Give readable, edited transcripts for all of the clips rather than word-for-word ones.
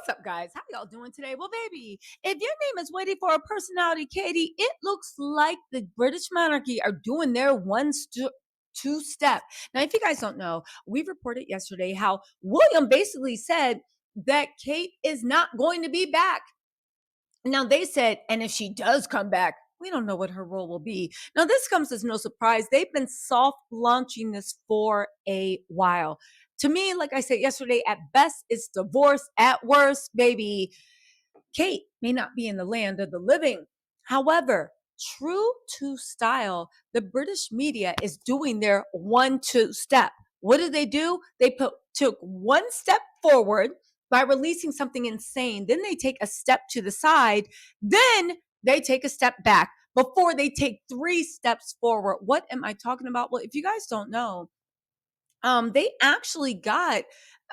What's up, guys? How y'all doing today? Well, baby, if your name is waiting for a personality, Katie, it looks like the British monarchy are doing their two step. Now, if you guys don't know, we reported yesterday how William basically said that Kate is not going to be back. Now, they said, and if she does come back, we don't know what her role will be. Now, this comes as no surprise. They've been soft launching this for a while. To me, like I said yesterday, at best, it's divorce. At worst, baby, Kate may not be in the land of the living. However, true to style, the British media is doing their 1-2 step. What did they do? They took one step forward by releasing something insane. Then they take a step to the side. Then they take a step back before they take 3 steps forward. What am I talking about? Well, if you guys don't know, they actually got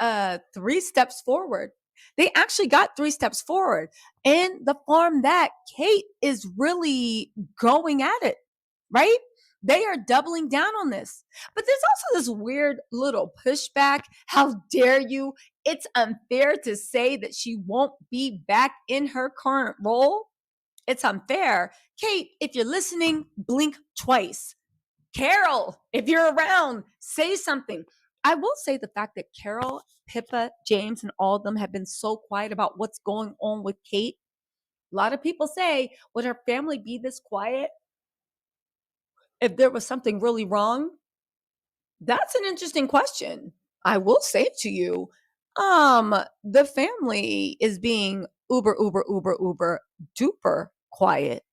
3 steps forward. They actually got 3 steps forward. And the farm that Kate is really going at it, right? They are doubling down on this. But there's also this weird little pushback. How dare you? It's unfair to say that she won't be back in her current role. It's unfair. Kate, if you're listening, blink twice. Carol, if you're around, say something. I will say the fact that Carol, Pippa, James, and all of them have been so quiet about what's going on with Kate. A lot of people say, would her family be this quiet if there was something really wrong? That's an interesting question. I will say to you, the family is being uber duper quiet.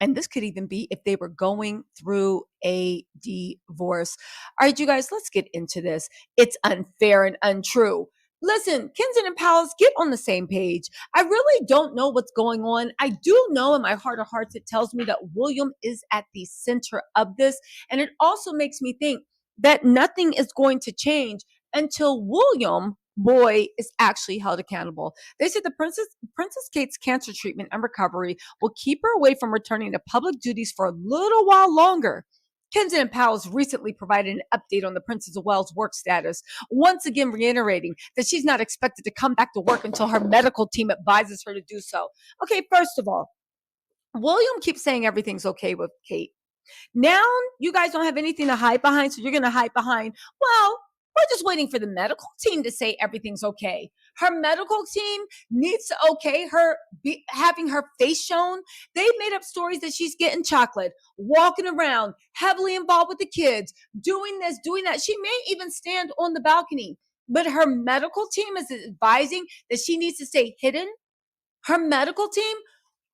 And this could even be if they were going through a divorce. All right, you guys, let's get into this. It's unfair and untrue. Listen, Kinson and Powers, get on the same page. I really don't know what's going on. I do know in my heart of hearts, it tells me that William is at the center of this. And it also makes me think that nothing is going to change until William boy is actually held accountable. They said the Princess Kate's cancer treatment and recovery will keep her away from returning to public duties for a little while longer. Kensington Powell's recently provided an update on the Princess of Wales' work status, once again reiterating that she's not expected to come back to work until her medical team advises her to do so. Okay, first of all, William keeps saying everything's okay with Kate. Now you guys don't have anything to hide behind, so you're going to hide behind, well, we're just waiting for the medical team to say everything's okay. Her medical team needs to okay her having her face shown. They made up stories that she's getting chocolate, walking around, heavily involved with the kids, doing this, doing that. She may even stand on the balcony, but her medical team is advising that she needs to stay hidden. Her medical team,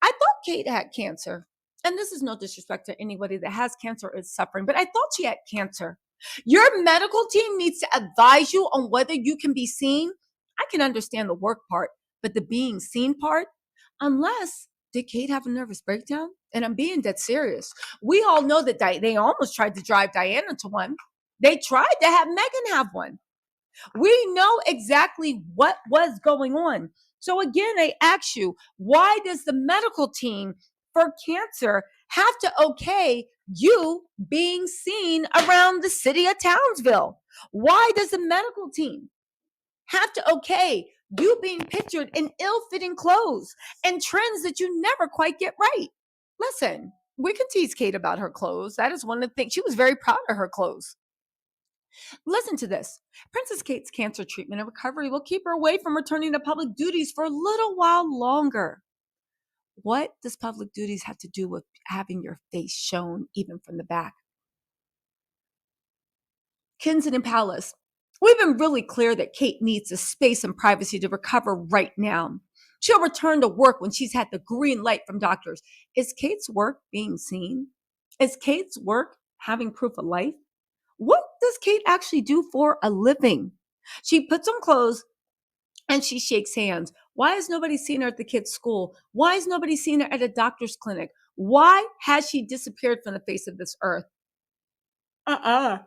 I thought Kate had cancer. And this is no disrespect to anybody that has cancer or is suffering, but I thought she had cancer. Your medical team needs to advise you on whether you can be seen. I can understand the work part, but the being seen part, unless did Kate have a nervous breakdown? And I'm being dead serious. We all know that they almost tried to drive Diana to one. They tried to have Meghan have one. We know exactly what was going on. So again, I ask you, why does the medical team for cancer have to okay you being seen around the city of Townsville? Why does the medical team have to okay you being pictured in ill-fitting clothes and trends that you never quite get right? Listen, we can tease Kate about her clothes. That is one of the things. She was very proud of her clothes. Listen to this. Princess Kate's cancer treatment and recovery will keep her away from returning to public duties for a little while longer. What does public duties have to do with having your face shown even from the back? Kensington Palace. We've been really clear that Kate needs the space and privacy to recover right now. She'll return to work when she's had the green light from doctors. Is Kate's work being seen? Is Kate's work having proof of life? What does Kate actually do for a living? She puts on clothes and she shakes hands. Why has nobody seen her at the kids' school? Why has nobody seen her at a doctor's clinic? Why has she disappeared from the face of this earth? A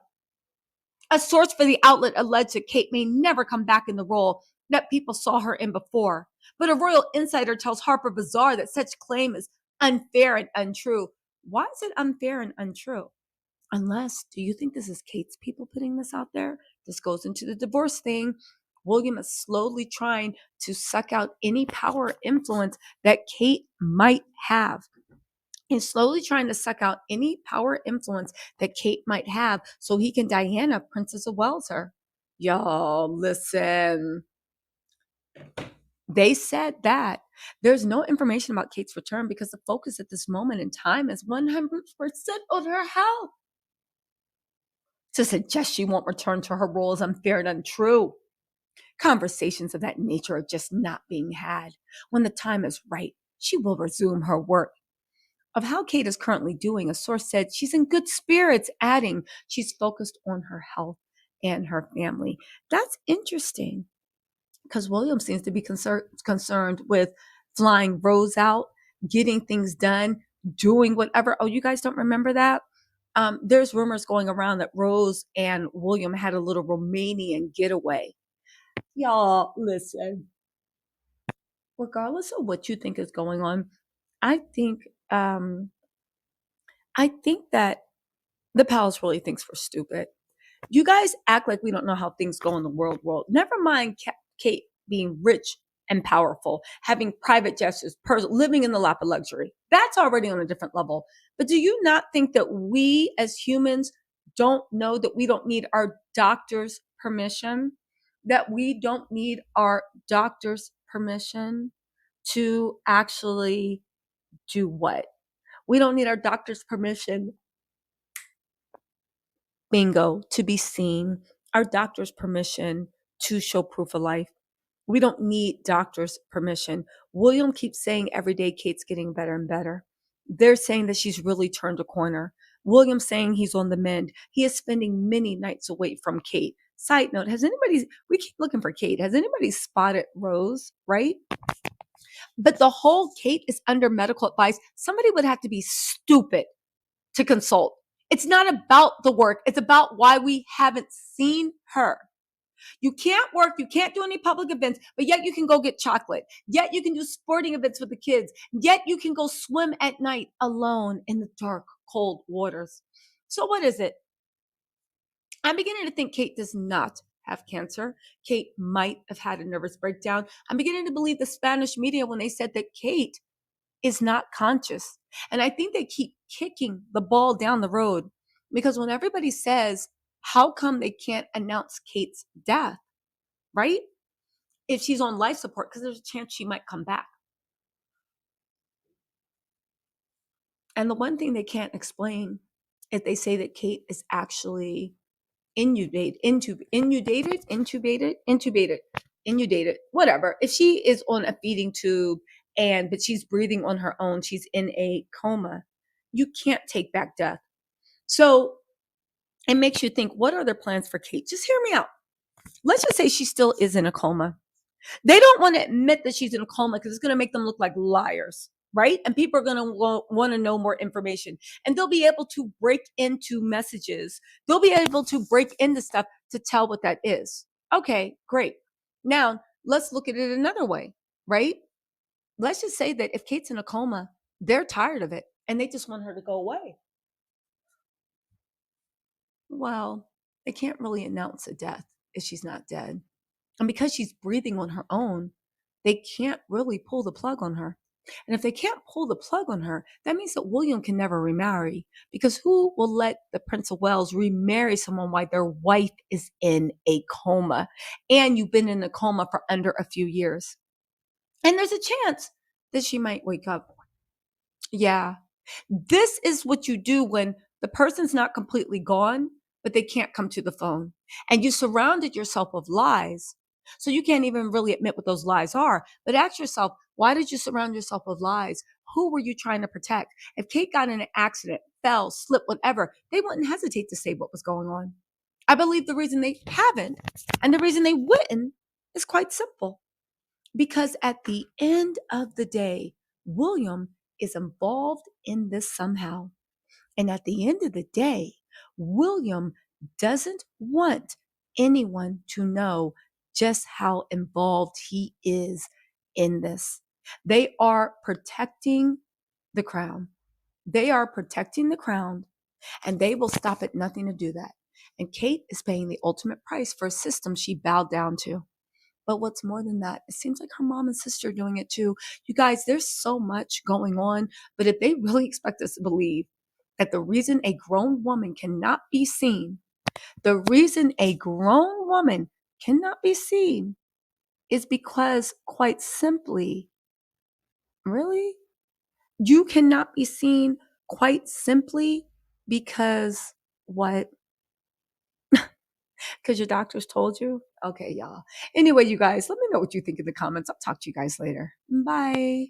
source for the outlet alleged that Kate may never come back in the role that people saw her in before. But a royal insider tells Harper Bazaar that such claim is unfair and untrue. Why is it unfair and untrue? Unless, do you think this is Kate's people putting this out there? This goes into the divorce thing. William is slowly trying to suck out any power or influence that Kate might have. He's slowly trying to suck out any power or influence that Kate might have so he can Diana, Princess of Wales her. Y'all, listen. They said that there's no information about Kate's return because the focus at this moment in time is 100% on her health. To suggest she won't return to her role is unfair and untrue. Conversations of that nature are just not being had. When the time is right, she will resume her work. Of how Kate is currently doing, a source said she's in good spirits, adding she's focused on her health and her family. That's interesting because William seems to be concerned with flying Rose out, getting things done, doing whatever. Oh, you guys don't remember that? There's rumors going around that Rose and William had a little Romanian getaway. Y'all, listen, regardless of what you think is going on, I think um, I think that the palace really thinks we're stupid. You guys act like we don't know how things go in the world. Never mind Kate being rich and powerful, having private jets, living in the lap of luxury. That's already on a different level. But do you not think that we as humans don't know that we don't need our doctor's permission? That we don't need our doctor's permission to actually do what? We don't need our doctor's permission, bingo, to be seen, our doctor's permission to show proof of life. We don't need doctor's permission. William keeps saying every day Kate's getting better and better. They're saying that she's really turned a corner. William's saying he's on the mend. He is spending many nights away from Kate. Side note, we keep looking for Kate. Has anybody spotted Rose, right? But the whole Kate is under medical advice. Somebody would have to be stupid to consult. It's not about the work. It's about why we haven't seen her. You can't work. You can't do any public events, but yet you can go get chocolate. Yet you can do sporting events with the kids. Yet you can go swim at night alone in the dark, cold waters. So what is it? I'm beginning to think Kate does not have cancer. Kate might have had a nervous breakdown. I'm beginning to believe the Spanish media when they said that Kate is not conscious. And I think they keep kicking the ball down the road because when everybody says, how come they can't announce Kate's death, right? If she's on life support, because there's a chance she might come back. And the one thing they can't explain is they say that Kate is actually intubated, whatever. If she is on a feeding tube but she's breathing on her own, she's in a coma, you can't take back death. So it makes you think, what are their plans for Kate? Just hear me out. Let's just say she still is in a coma. They don't want to admit that she's in a coma because it's going to make them look like liars, right? And people are going to want to know more information. And they'll be able to break into messages. They'll be able to break into stuff to tell what that is. Okay, great. Now, let's look at it another way, right? Let's just say that if Kate's in a coma, they're tired of it and they just want her to go away. Well, they can't really announce a death if she's not dead. And because she's breathing on her own, they can't really pull the plug on her. And if they can't pull the plug on her, that means that William can never remarry. Because who will let the Prince of Wales remarry someone while their wife is in a coma? And you've been in a coma for under a few years. And there's a chance that she might wake up. Yeah. This is what you do when the person's not completely gone, but they can't come to the phone. And you surrounded yourself with lies. So you can't even really admit what those lies are. But ask yourself, why did you surround yourself with lies? Who were you trying to protect? If Kate got in an accident, fell, slipped, whatever, they wouldn't hesitate to say what was going on. I believe the reason they haven't and the reason they wouldn't is quite simple. Because at the end of the day, William is involved in this somehow. And at the end of the day, William doesn't want anyone to know just how involved he is in this. They are protecting the crown. They are protecting the crown, and they will stop at nothing to do that. And Kate is paying the ultimate price for a system she bowed down to. But what's more than that, it seems like her mom and sister are doing it too. You guys, there's so much going on, but if they really expect us to believe that the reason a grown woman cannot be seen, the reason a grown woman cannot be seen is because, quite simply, really, you cannot be seen quite simply because what? Because your doctors told you? Okay, y'all. Anyway, you guys, let me know what you think in the comments. I'll talk to you guys later. Bye.